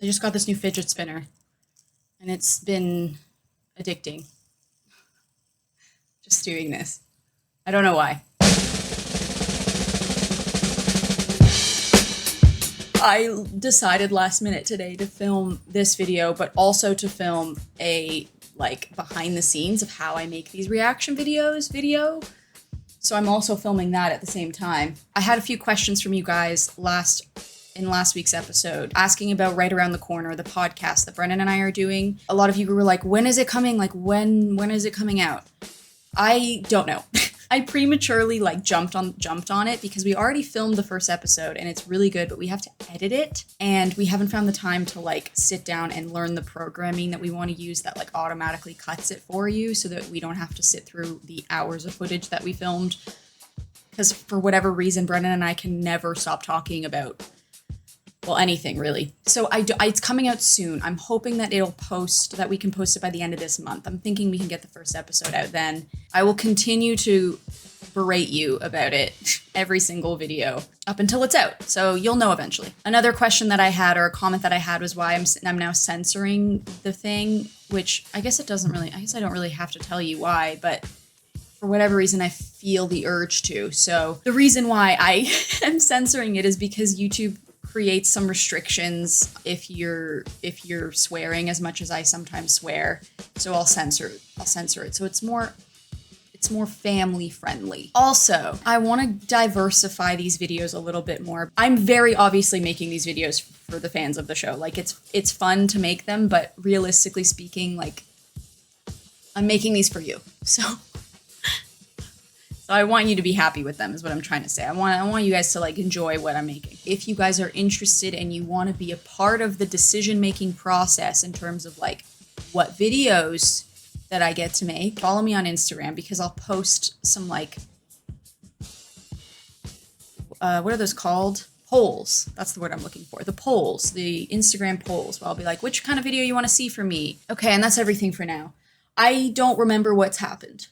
I just got this new fidget spinner, and it's been addicting. Just doing this. I don't know why. I decided last minute today to film this video, but also to film a behind the scenes of how I make these reaction videos video. So I'm also filming that at the same time. I had a few questions from you guys in last week's episode, asking about Right Around the Corner, the podcast that Brennan and I are doing. A lot of you were like, when is it coming? Like, when is it coming out? I don't know. I prematurely jumped on it because we already filmed the first episode and it's really good, but we have to edit it and we haven't found the time to sit down and learn the programming that we want to use that automatically cuts it for you so that we don't have to sit through the hours of footage that we filmed. Because for whatever reason, Brennan and I can never stop talking about, well, anything really. So it's coming out soon. I'm hoping that that we can post it by the end of this month. I'm thinking we can get the first episode out then. I will continue to berate you about it every single video up until it's out. So you'll know eventually. Another question that I had, or a comment that I had, was why I'm now censoring the thing, which I guess I don't really have to tell you why, but for whatever reason, I feel the urge to. So the reason why I am censoring it is because YouTube creates some restrictions if you're swearing as much as I sometimes swear. So I'll censor it. So it's more family friendly. Also, I want to diversify these videos a little bit more. I'm very obviously making these videos for the fans of the show. It's fun to make them, but realistically speaking, I'm making these for you. So I want you to be happy with them is what I'm trying to say. I want you guys to enjoy what I'm making. If you guys are interested and you want to be a part of the decision-making process in terms of what videos that I get to make, follow me on Instagram because I'll post some what are those called? Polls. That's the word I'm looking for. The polls, the Instagram polls, where I'll be like, which kind of video you want to see from me? Okay, and that's everything for now. I don't remember what's happened.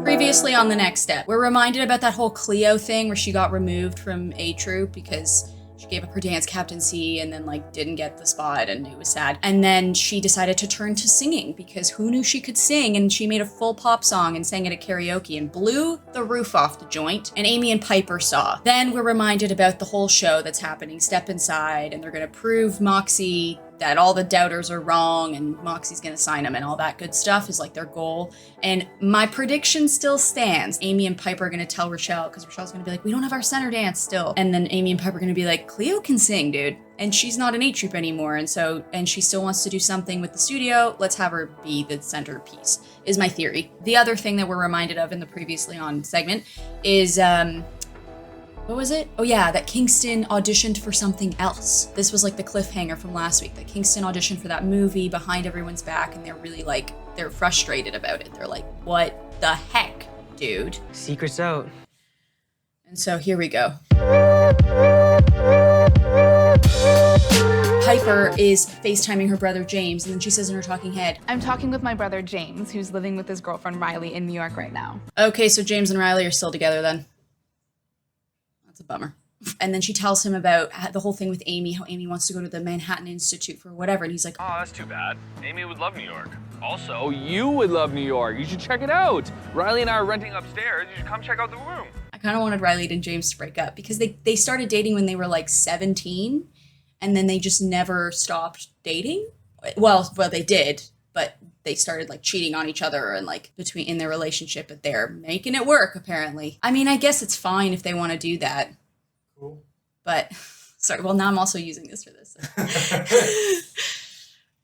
Previously on The Next Step, we're reminded about that whole Cleo thing where she got removed from A Troop because she gave up her dance captaincy and then didn't get the spot and it was sad. And then she decided to turn to singing because who knew she could sing, and she made a full pop song and sang it at karaoke and blew the roof off the joint, and Amy and Piper saw. Then we're reminded about the whole show that's happening, Step Inside, and they're gonna prove Moxie that all the doubters are wrong and Moxie's gonna sign them and all that good stuff is their goal. And my prediction still stands. Amy and Piper are gonna tell Richelle, because Richelle's gonna be like, we don't have our center dance still. And then Amy and Piper are gonna be like, Cleo can sing, dude. And she's not an A Troop anymore. And she still wants to do something with the studio. Let's have her be the centerpiece, is my theory. The other thing that we're reminded of in the previously on segment is, what was it? Oh yeah, that Kingston auditioned for something else. This was the cliffhanger from last week, that Kingston auditioned for that movie behind everyone's back, and they're really they're frustrated about it. They're like, what the heck, dude? Secret's out. And so here we go. Piper is FaceTiming her brother James, and then she says in her talking head, I'm talking with my brother James, who's living with his girlfriend Riley in New York right now. Okay, so James and Riley are still together then. That's a bummer. And then she tells him about the whole thing with Amy, how Amy wants to go to the Manhattan Institute for whatever, and he's like, oh, that's too bad. Amy would love New York. Also, you would love New York. You should check it out. Riley and I are renting upstairs. You should come check out the room. I kind of wanted Riley and James to break up because they started dating when they were 17, and then they just never stopped dating. Well, they did, but they started cheating on each other and in their relationship, but they're making it work apparently. I mean, I guess it's fine if they want to do that. Cool. But sorry, well now I'm also using this for this.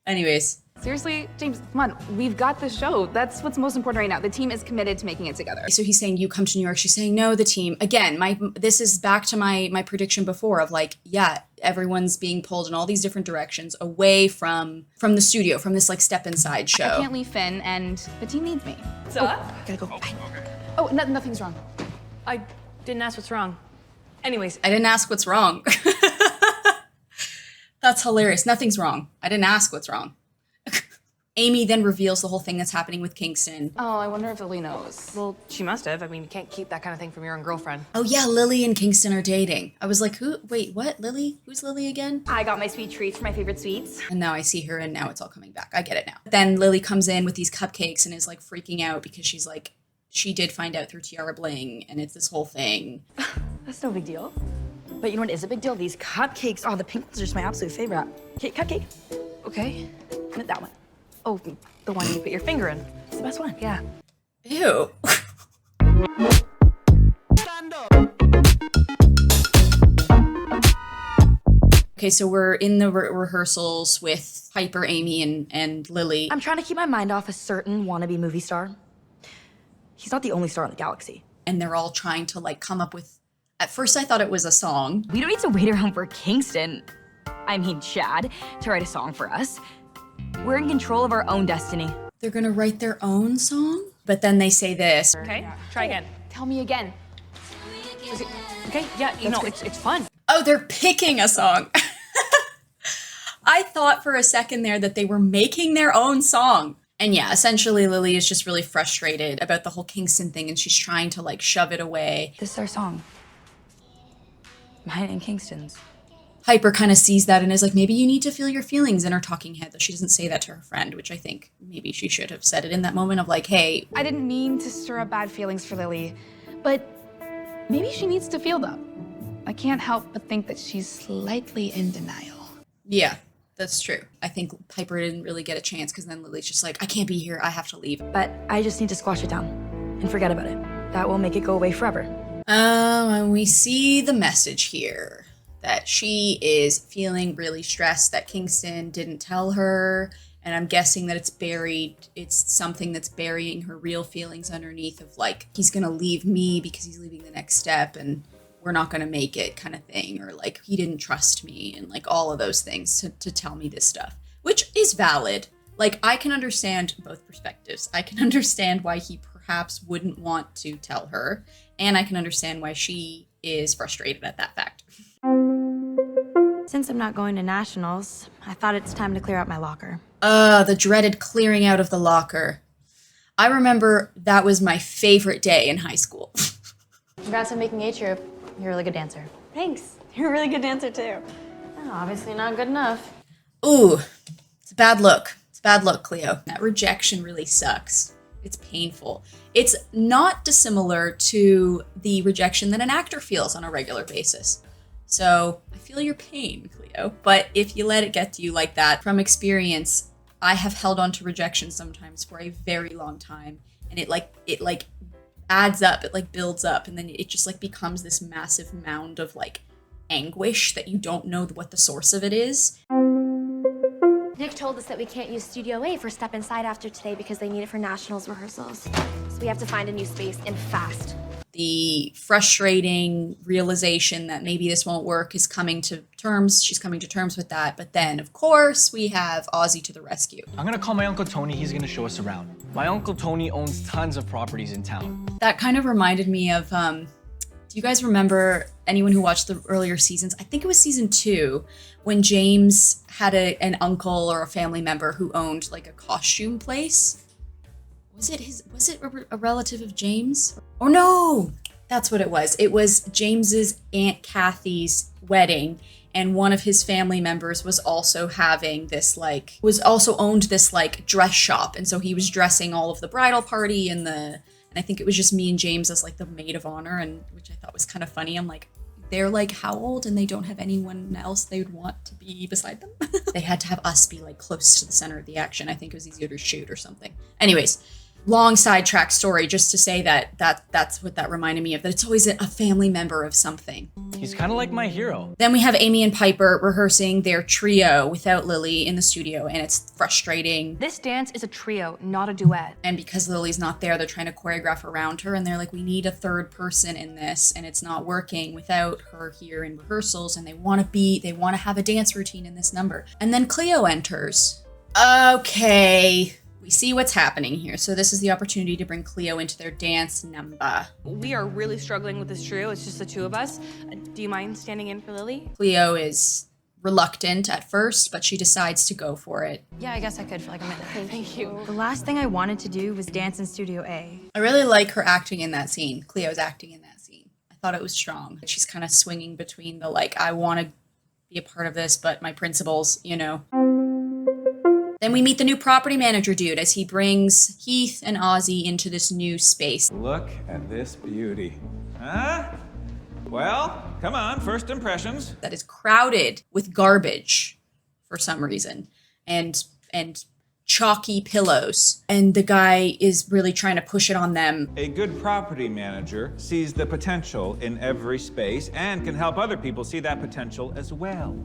Anyways. Seriously, James, come on, we've got the show. That's what's most important right now. The team is committed to making it together. So he's saying, you come to New York. She's saying, no, the team. Again, this is back to my prediction before of yeah, everyone's being pulled in all these different directions away from the studio, from this Step Inside show. I can't leave Finn, and the team needs me. So I gotta go. Bye. Okay. Oh, nothing's wrong. I didn't ask what's wrong. Anyways, I didn't ask what's wrong. That's hilarious. Nothing's wrong. I didn't ask what's wrong. Amy then reveals the whole thing that's happening with Kingston. Oh, I wonder if Lily knows. Well, she must have. I mean, you can't keep that kind of thing from your own girlfriend. Oh yeah, Lily and Kingston are dating. I was like, who? Wait, what? Lily? Who's Lily again? I got my sweet treats for my favorite sweets. And now I see her and now it's all coming back. I get it now. Then Lily comes in with these cupcakes and is like freaking out because she's like, she did find out through Tiara Bling and it's this whole thing. That's no big deal. But you know what is a big deal? These cupcakes. Oh, the pink ones are just my absolute favorite. Okay, cupcake. Okay. That one. Oh, the one you put your finger in. It's the best one. Yeah. Ew. Okay, so we're in the rehearsals with Piper, Amy, and Lily. I'm trying to keep my mind off a certain wannabe movie star. He's not the only star in the galaxy. And they're all trying to like come up with, at first I thought it was a song. We don't need to wait around for Kingston, I mean Chad, to write a song for us. We're in control of our own destiny. They're gonna write their own song? But then they say this. Okay, try again. Tell me again. Okay, yeah, you know, it's fun. Oh, they're picking a song. I thought for a second there that they were making their own song. And yeah, essentially Lily is just really frustrated about the whole Kingston thing and she's trying to like shove it away. This is our song. Mine and Kingston's. Piper kind of sees that and is like, maybe you need to feel your feelings in her talking head, though she doesn't say that to her friend, which I think maybe she should have said it in that moment of like, hey. I didn't mean to stir up bad feelings for Lily, but maybe she needs to feel them. I can't help but think that she's slightly in denial. Yeah, that's true. I think Piper didn't really get a chance because then Lily's just like, I can't be here, I have to leave. But I just need to squash it down and forget about it. That will make it go away forever. And we see the message here that she is feeling really stressed that Kingston didn't tell her. And I'm guessing that it's something that's burying her real feelings underneath of like, he's gonna leave me because he's leaving the next step and we're not gonna make it kind of thing. Or like, he didn't trust me and like all of those things to tell me this stuff, which is valid. Like, I can understand both perspectives. I can understand why he perhaps wouldn't want to tell her. And I can understand why she is frustrated at that fact. Since I'm not going to nationals, I thought it's time to clear out my locker. The dreaded clearing out of the locker. I remember that was my favorite day in high school. Congrats on making A troop. You're a really good dancer. Thanks. You're a really good dancer too. Oh, obviously not good enough. Ooh, it's a bad look. It's a bad look, Cleo. That rejection really sucks. It's painful. It's not dissimilar to the rejection that an actor feels on a regular basis. So I feel your pain, Cleo, but if you let it get to you like that, from experience, I have held on to rejection sometimes for a very long time, and it adds up, it like builds up, and then it just like becomes this massive mound of like anguish that you don't know what the source of it is. Nick told us that we can't use Studio A for Step Inside after today because they need it for nationals rehearsals. So we have to find a new space and fast. The frustrating realization that maybe this won't work is coming to terms. She's coming to terms with that. But then, of course, we have Ozzy to the rescue. I'm gonna call my Uncle Tony. He's gonna show us around. My Uncle Tony owns tons of properties in town. That kind of reminded me of, do you guys remember, anyone who watched the earlier seasons? I think it was season 2, when James had an uncle or a family member who owned like a costume place. Was it a relative of James? Oh no, that's what it was. It was James's Aunt Kathy's wedding, and one of his family members was also having this owned this like dress shop, and so he was dressing all of the bridal party and I think it was just me and James as like the maid of honor, and which I thought was kind of funny. I'm like, they're like how old and they don't have anyone else they would want to be beside them? They had to have us be like close to the center of the action. I think it was easier to shoot or something. Anyways, long sidetrack story just to say that's what that reminded me of, that it's always a family member of something. He's kind of like my hero. Then we have Amy and Piper rehearsing their trio without Lily in the studio, and it's frustrating. This dance is a trio, not a duet. And because Lily's not there, they're trying to choreograph around her, and they're like, we need a third person in this, and it's not working without her here in rehearsals, and they want to have a dance routine in this number. And then Cleo enters. Okay, we see what's happening here. So this is the opportunity to bring Cleo into their dance number. We are really struggling with this trio. It's just the two of us. Do you mind standing in for Lily? Cleo is reluctant at first, but she decides to go for it. Yeah, I guess I could for like a minute. Thank you. The last thing I wanted to do was dance in Studio A. I really like her acting in that scene. Cleo's acting in that scene. I thought it was strong. She's kind of swinging between the like, I want to be a part of this, but my principles, you know. Then we meet the new property manager dude as he brings Heath and Ozzy into this new space. Look at this beauty. Huh? Well, come on, first impressions. That is crowded with garbage for some reason and chalky pillows. And the guy is really trying to push it on them. A good property manager sees the potential in every space and can help other people see that potential as well.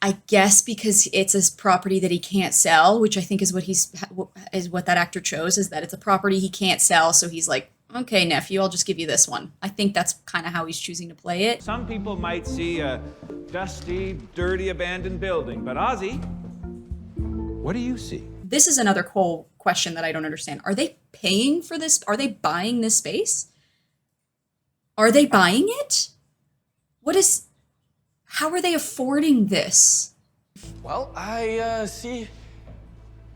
I guess because it's a property that he can't sell, which I think is what that actor chose, is that it's a property he can't sell. So he's like, okay, nephew, I'll just give you this one. I think that's kind of how he's choosing to play it. Some people might see a dusty, dirty, abandoned building, but Ozzy, what do you see? This is another cool question that I don't understand. Are they paying for this? Are they buying this space? Are they buying it? How are they affording this? Well, I see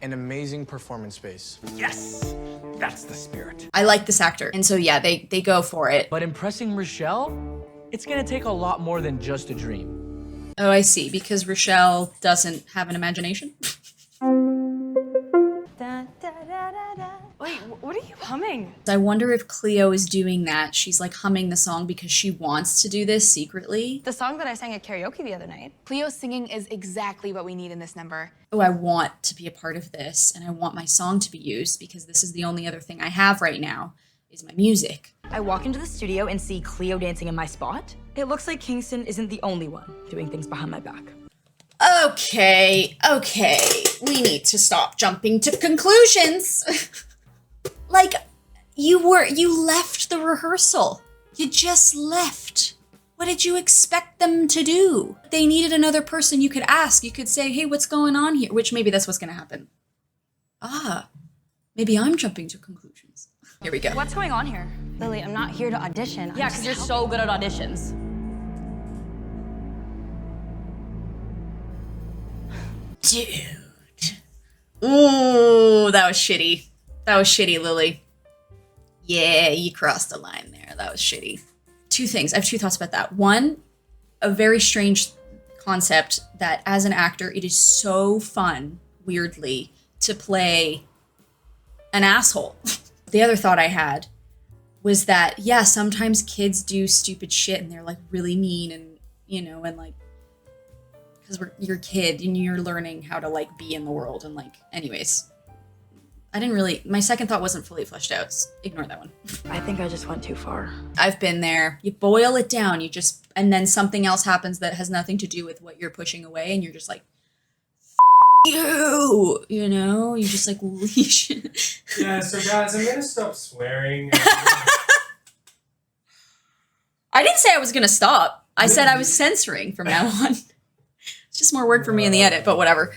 an amazing performance space. Yes, that's the spirit. I like this actor. And so, yeah, they go for it. But impressing Richelle, it's gonna take a lot more than just a dream. Oh, I see. Because Richelle doesn't have an imagination. Wait, what are you humming? I wonder if Cleo is doing that. She's like humming the song because she wants to do this secretly. The song that I sang at karaoke the other night. Cleo's singing is exactly what we need in this number. Oh, I want to be a part of this and I want my song to be used because this is the only other thing I have right now is my music. I walk into the studio and see Cleo dancing in my spot. It looks like Kingston isn't the only one doing things behind my back. Okay, we need to stop jumping to conclusions. Like, you left the rehearsal. You just left. What did you expect them to do? They needed another person you could ask. You could say, hey, what's going on here? Which maybe that's what's gonna happen. Maybe I'm jumping to conclusions. Here we go. What's going on here? Lily, I'm not here to audition. Yeah, because you're so good at auditions. Dude. Ooh, that was shitty. That was shitty, Lily. Yeah, you crossed the line there. That was shitty. Two things. I have two thoughts about that. One, a very strange concept that as an actor, it is so fun, weirdly, to play an asshole. The other thought I had was that, yeah, sometimes kids do stupid shit and they're like really mean and, you know, and like, because you're a kid and you're learning how to like be in the world and like, anyways. My second thought wasn't fully fleshed out. So ignore that one. I think I just went too far. I've been there. You boil it down. And then something else happens that has nothing to do with what you're pushing away. And you're just like, you know, you just like, Yeah, so guys, I'm gonna stop swearing. I didn't say I was gonna stop. I said I was censoring from now on. It's just more work for me in the edit, but whatever.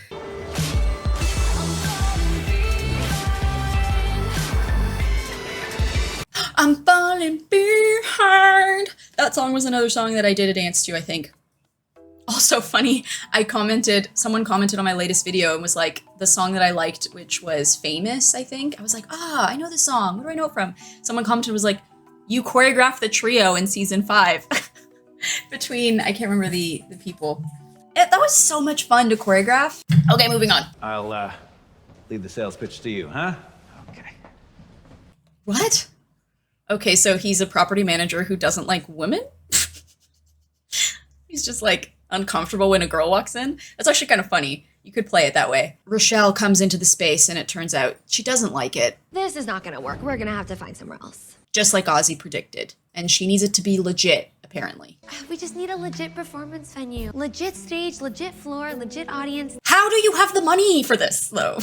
I'm falling behind. That song was another song that I did a dance to, I think. Also funny, someone commented on my latest video and was like, the song that I liked, which was Famous, I think. I was like, I know this song. Where do I know it from? Someone commented, was like, you choreographed the trio in season 5. Between, I can't remember the people. That was so much fun to choreograph. Okay, moving on. I'll leave the sales pitch to you, huh? Okay. What? Okay, so he's a property manager who doesn't like women? He's just like uncomfortable when a girl walks in. That's actually kind of funny. You could play it that way. Richelle comes into the space and it turns out she doesn't like it. This is not gonna work. We're gonna have to find somewhere else. Just like Ozzy predicted. And she needs it to be legit, apparently. We just need a legit performance venue. Legit stage, legit floor, legit audience. How do you have the money for this, though?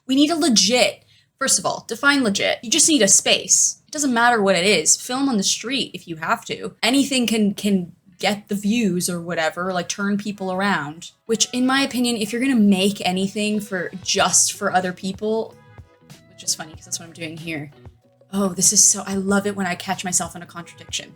We need a legit. First of all, define legit. You just need a space. It doesn't matter what it is. Film on the street if you have to. Anything can get the views or whatever, like turn people around. Which, in my opinion, if you're gonna make anything just for other people, which is funny because that's what I'm doing here. Oh, I love it when I catch myself in a contradiction.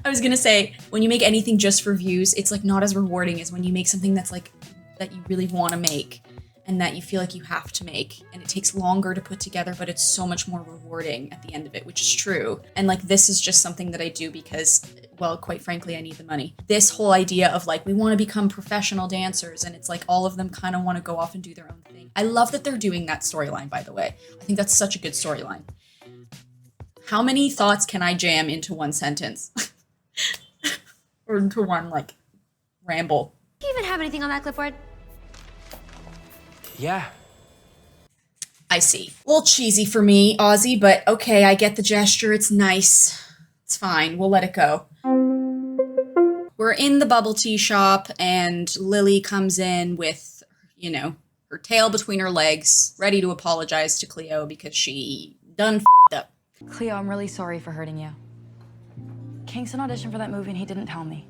I was gonna say, when you make anything just for views, it's like not as rewarding as when you make something that's like that you really want to make and that you feel like you have to make, and it takes longer to put together, but it's so much more rewarding at the end of it, which is true. And like, this is just something that I do because, well, quite frankly, I need the money. This whole idea of like, we want to become professional dancers, and it's like all of them kind of want to go off and do their own thing. I love that they're doing that storyline, by the way. I think that's such a good storyline. How many thoughts can I jam into one sentence? Or into one, like, ramble? Do you even have anything on that clipboard? Yeah. I see. A little cheesy for me, Ozzy, but okay, I get the gesture. It's nice. It's fine. We'll let it go. We're in the bubble tea shop, and Lily comes in with, you know, her tail between her legs, ready to apologize to Cleo because she done f***ed up. Cleo, I'm really sorry for hurting you. Kingston auditioned for that movie and he didn't tell me.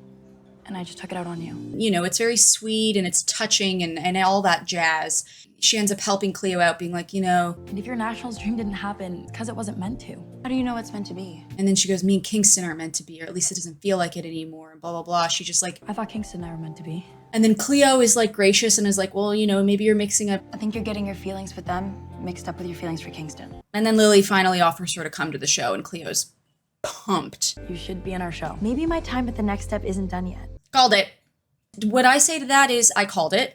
And I just took it out on you. You know, it's very sweet and it's touching and all that jazz. She ends up helping Cleo out, being like, you know... And if your nationals dream didn't happen, it's because it wasn't meant to. How do you know it's meant to be? And then she goes, me and Kingston aren't meant to be, or at least it doesn't feel like it anymore, and blah, blah, blah. She just like... I thought Kingston and I were meant to be. And then Cleo is like gracious and is like, well, you know, maybe you're mixing up... I think you're getting your feelings with them mixed up with your feelings for Kingston. And then Lily finally offers her to come to the show, and Cleo's pumped. You should be in our show. Maybe my time at the next step isn't done yet. Called it. What I say to that is I called it,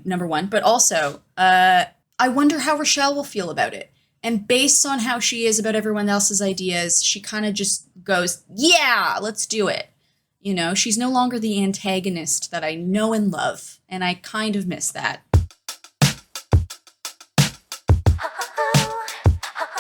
number one, but also, I wonder how Richelle will feel about it. And based on how she is about everyone else's ideas, she kind of just goes, yeah, let's do it. You know, she's no longer the antagonist that I know and love, and I kind of miss that.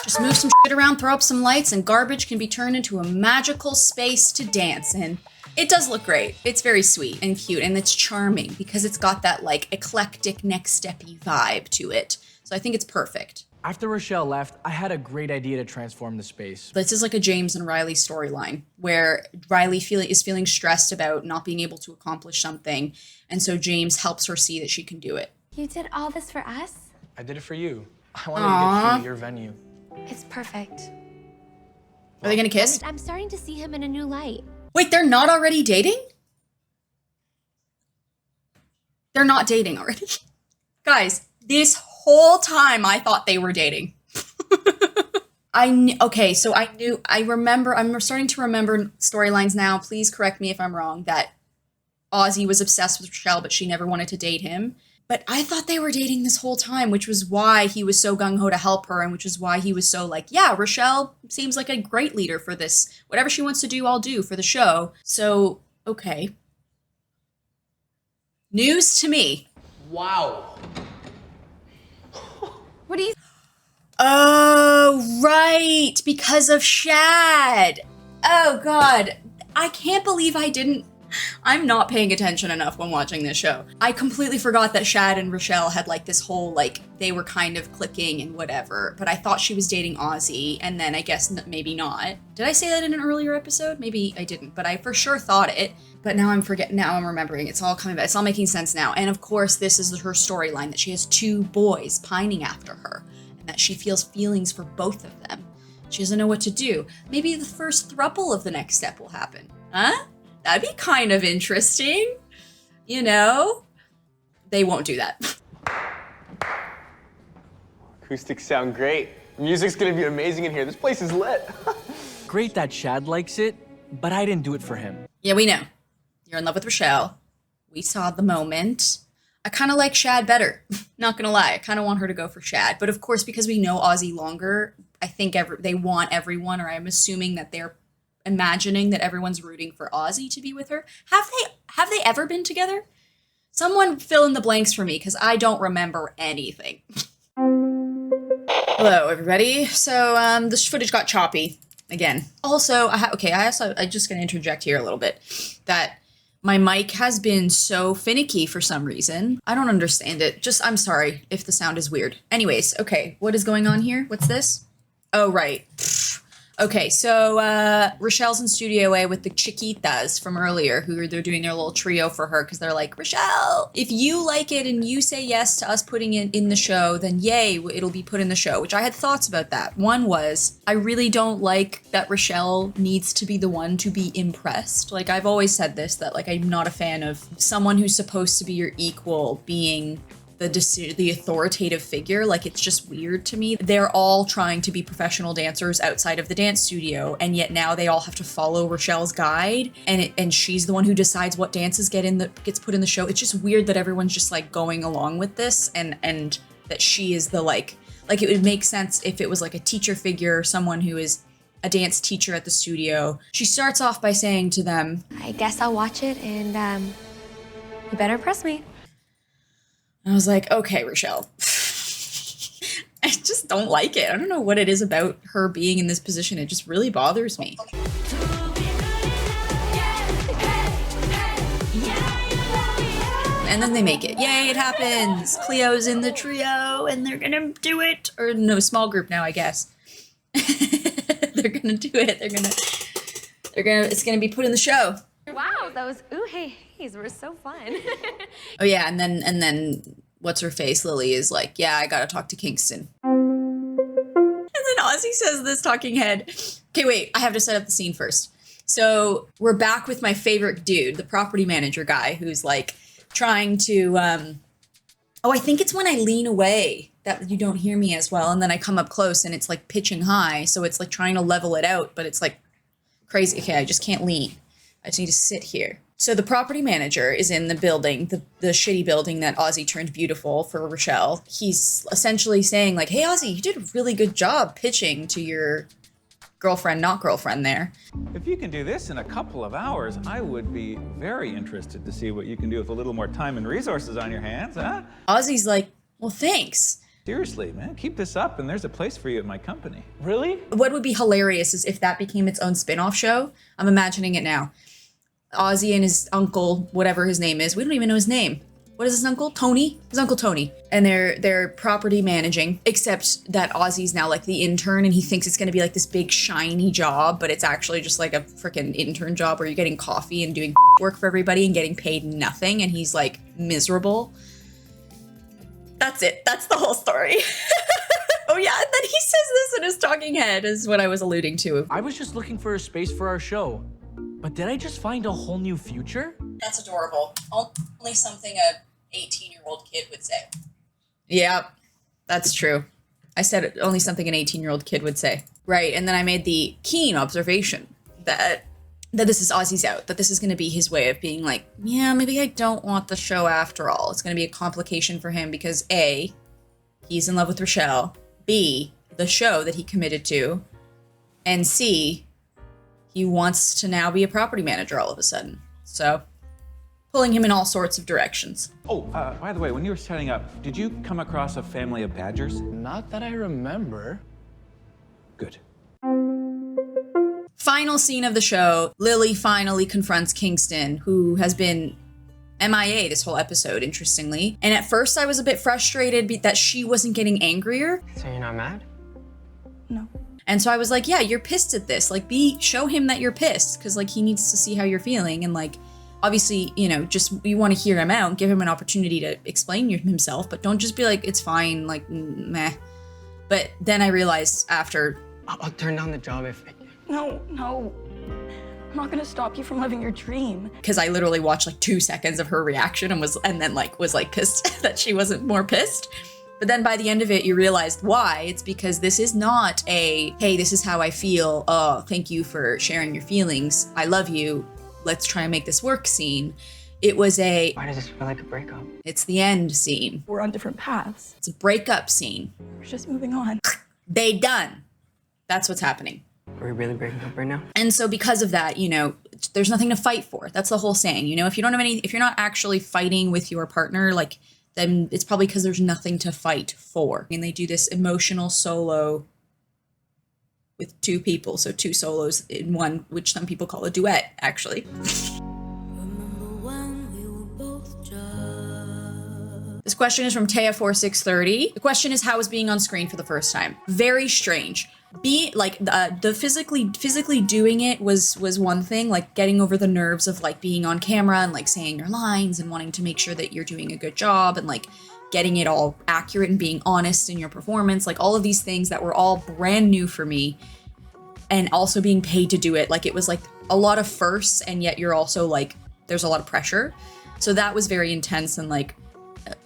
Just move some shit around, throw up some lights, and garbage can be turned into a magical space to dance in. It does look great. It's very sweet and cute, and it's charming because it's got that like eclectic next step-y vibe to it. So I think it's perfect. After Richelle left, I had a great idea to transform the space. This is like a James and Riley storyline where Riley is feeling stressed about not being able to accomplish something, and so James helps her see that she can do it. You did all this for us? I did it for you. I wanted to get you your venue. It's perfect. Are they gonna kiss? I'm starting to see him in a new light. Wait, they're not already dating? They're not dating already. Guys, this whole time I thought they were dating. Okay, so I remember, I'm starting to remember storylines now. Please correct me if I'm wrong, that Ozzy was obsessed with Richelle, but she never wanted to date him. But I thought they were dating this whole time, which was why he was so gung-ho to help her, and which is why he was so like, yeah, Richelle seems like a great leader for this. Whatever she wants to do, I'll do for the show. So, okay. News to me. Wow. What do you... Oh, right, because of Shad. Oh, God. I can't believe I didn't... I'm not paying attention enough when watching this show. I completely forgot that Shad and Richelle had like this whole, like, they were kind of clicking and whatever, but I thought she was dating Ozzy, and then I guess maybe not. Did I say that in an earlier episode? Maybe I didn't, but I for sure thought it, but now I'm remembering. It's all coming back. It's all making sense now. And of course, this is her storyline, that she has two boys pining after her, and that she feels feelings for both of them. She doesn't know what to do. Maybe the first throuple of the next step will happen. Huh? That'd be kind of interesting, you know? They won't do that. Acoustics sound great. Music's gonna be amazing in here. This place is lit. Great that Shad likes it, but I didn't do it for him. Yeah, we know. You're in love with Richelle. We saw the moment. I kind of like Shad better. Not gonna lie, I kind of want her to go for Shad. But of course, because we know Ozzy longer, I think they want everyone, or I'm assuming that they're imagining that everyone's rooting for Ozzy to be with her. Have they ever been together? Someone fill in the blanks for me, because I don't remember anything. Hello, everybody. So, this footage got choppy again. Also, I'm just gonna interject here a little bit, that my mic has been so finicky for some reason. I don't understand it. I'm sorry if the sound is weird. Anyways, okay, what is going on here? What's this? Oh, right. Okay, so Richelle's in Studio A with the Chiquitas from earlier, who they're doing their little trio for her because they're like, Richelle, if you like it and you say yes to us putting it in the show, then yay, it'll be put in the show, which I had thoughts about that. One was, I really don't like that Richelle needs to be the one to be impressed. Like, I've always said this, that like I'm not a fan of someone who's supposed to be your equal being the authoritative figure. Like, it's just weird to me. They're all trying to be professional dancers outside of the dance studio, and yet now they all have to follow Richelle's guide, and she's the one who decides what dances gets put in the show. It's just weird that everyone's just like going along with this, and that she is the like it would make sense if it was like a teacher figure, someone who is a dance teacher at the studio. She starts off by saying to them, I guess I'll watch it, and you better impress me. I was like, okay, Richelle. I just don't like it. I don't know what it is about her being in this position. It just really bothers me. And then they make it. Yay, it happens. Cleo's in the trio and they're gonna do it. Or no, small group now, I guess. They're gonna do it. It's gonna be put in the show. Wow, those ooh hey heys were so fun. Oh yeah, and then what's her face? Lily is like, yeah, I gotta talk to Kingston. And then Ozzy says this talking head. Okay, wait, I have to set up the scene first. So we're back with my favorite dude, the property manager guy, who's like trying to, oh, I think it's when I lean away that you don't hear me as well. And then I come up close and it's like pitching high. So it's like trying to level it out, but it's like crazy. Okay, I just can't lean. I just need to sit here. So the property manager is in the building, the shitty building that Ozzy turned beautiful for Richelle. He's essentially saying like, hey, Ozzy, you did a really good job pitching to your girlfriend, not girlfriend there. If you can do this in a couple of hours, I would be very interested to see what you can do with a little more time and resources on your hands, huh? Ozzy's like, well, thanks. Seriously, man, keep this up and there's a place for you at my company. Really? What would be hilarious is if that became its own spin-off show. I'm imagining it now. Ozzy and his uncle, whatever his name is. We don't even know his name. What is his uncle? Tony? His uncle Tony. And they're property managing, except that Ozzy's now like the intern and he thinks it's gonna be like this big shiny job, but it's actually just like a freaking intern job where you're getting coffee and doing work for everybody and getting paid nothing, and he's like miserable. That's it. That's the whole story. Oh yeah, and then he says this in his talking head is what I was alluding to. I was just looking for a space for our show. But did I just find a whole new future? That's adorable. Only something a 18-year-old kid would say. Yeah, that's true. I said only something an 18-year-old kid would say. Right, and then I made the keen observation that this is Ozzy's out, that this is going to be his way of being like, yeah, maybe I don't want the show after all. It's going to be a complication for him because A, he's in love with Richelle, B, the show that he committed to, and C, he wants to now be a property manager all of a sudden. So, pulling him in all sorts of directions. Oh, by the way, when you were setting up, did you come across a family of badgers? Not that I remember. Good. Final scene of the show, Lily finally confronts Kingston, who has been MIA this whole episode, interestingly. And at first I was a bit frustrated that she wasn't getting angrier. So you're not mad? No. And so I was like, yeah, you're pissed at this. Like, show him that you're pissed, because like he needs to see how you're feeling. And like, obviously, you know, just you want to hear him out, give him an opportunity to explain himself, but don't just be like, it's fine, like, meh. But then I realized after, I'll turn down the job if... No. I'm not gonna stop you from living your dream. because I literally watched like 2 seconds of her reaction and was pissed that she wasn't more pissed. But then by the end of it, you realized why. It's because this is not a, hey, this is how I feel. Oh, thank you for sharing your feelings. I love you. Let's try and make this work scene. It was a, Why does this feel like a breakup? it's the end scene. We're on different paths. It's a breakup scene. We're just moving on. They done. That's what's happening. Are we really breaking up right now? And so because of that, you know, there's nothing to fight for. That's the whole saying. You know, if you're not actually fighting with your partner, like, then it's probably because there's nothing to fight for. And they do this emotional solo with two people. So 2 solos in one, which some people call a duet, actually. This question is from Taya4630. The question is, how is being on screen for the first time? Very strange. the physically doing it was one thing, like getting over the nerves of like being on camera and like saying your lines and wanting to make sure that you're doing a good job and like getting it all accurate and being honest in your performance, like all of these things that were all brand new for me, and also being paid to do it. Like it was like a lot of firsts, and yet you're also like, there's a lot of pressure. So that was very intense, and like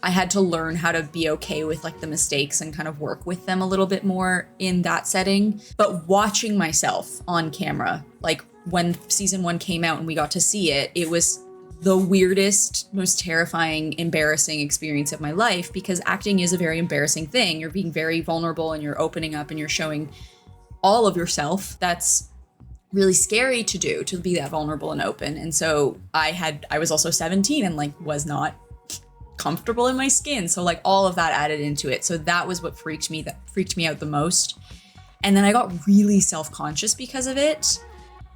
I had to learn how to be okay with like the mistakes and kind of work with them a little bit more in that setting. But watching myself on camera, like when season 1 came out and we got to see it, it was the weirdest, most terrifying, embarrassing experience of my life, because acting is a very embarrassing thing. You're being very vulnerable and you're opening up and you're showing all of yourself. That's really scary to do, to be that vulnerable and open. And so I was also 17 and like was not comfortable in my skin. So like all of that added into it. So that was what freaked me out the most. And then I got really self-conscious because of it.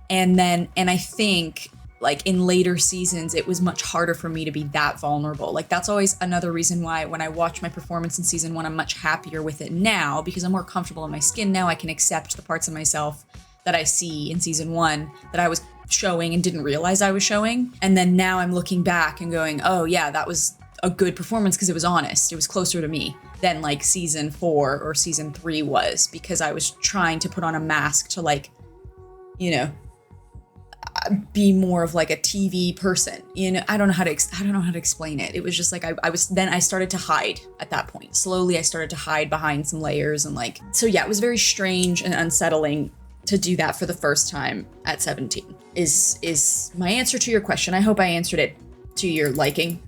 And I think like in later seasons, it was much harder for me to be that vulnerable. Like that's always another reason why when I watch my performance in season 1, I'm much happier with it now, because I'm more comfortable in my skin now. I can accept the parts of myself that I see in season 1 that I was showing and didn't realize I was showing. And then now I'm looking back and going, oh yeah, that was a good performance because it was honest. It was closer to me than like season 4 or season 3 was, because I was trying to put on a mask to like, you know, be more of like a TV person. You know, I don't know how to explain it. It was just like I started to hide at that point. Slowly I started to hide behind some layers, and like, so yeah, it was very strange and unsettling to do that for the first time at 17 is my answer to your question. I hope I answered it to your liking.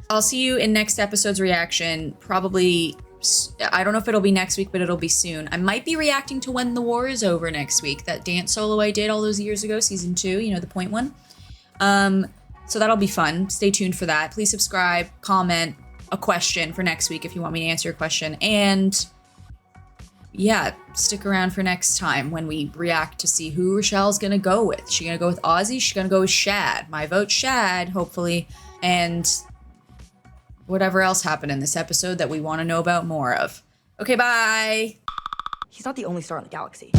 I'll see you in next episode's reaction. Probably, I don't know if it'll be next week, but it'll be soon. I might be reacting to When the War Is Over next week, that dance solo I did all those years ago, season 2, you know, the point one. So that'll be fun. Stay tuned for that. Please subscribe, comment a question for next week if you want me to answer your question. And yeah, stick around for next time when we react to see who Richelle's gonna go with. Is she gonna go with Ozzy? She's gonna go with Shad. My vote Shad, hopefully. And whatever else happened in this episode that we want to know about more of. Okay, bye. He's not the only star in the galaxy.